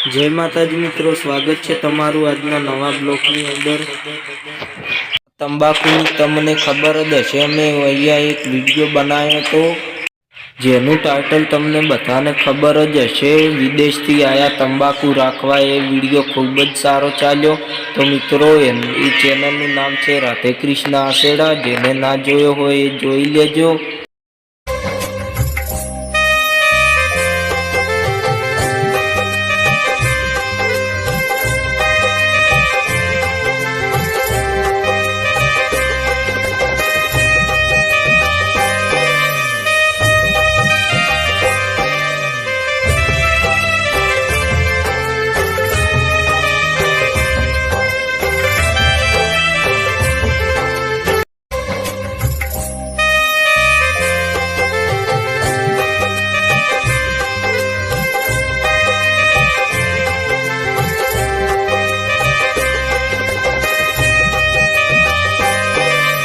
જય માતાજી મિત્રો, સ્વાગત છે તમારું આજના નવા બ્લોગની અંદર। તંબાકુની તમને ખબર જ હશે, મેં અહીંયા એક વિડીયો બનાવ્યો હતો જેનું ટાઇટલ તમને બધાને ખબર જ હશે, વિદેશથી આયા તંબાકુ રાખવા। એ વિડીયો ખૂબ જ સારો ચાલ્યો। તો મિત્રો એ ચેનલનું નામ છે રાધે કૃષ્ણ આસેડા, જેને ના જોયો હોય એ જોઈ લેજો।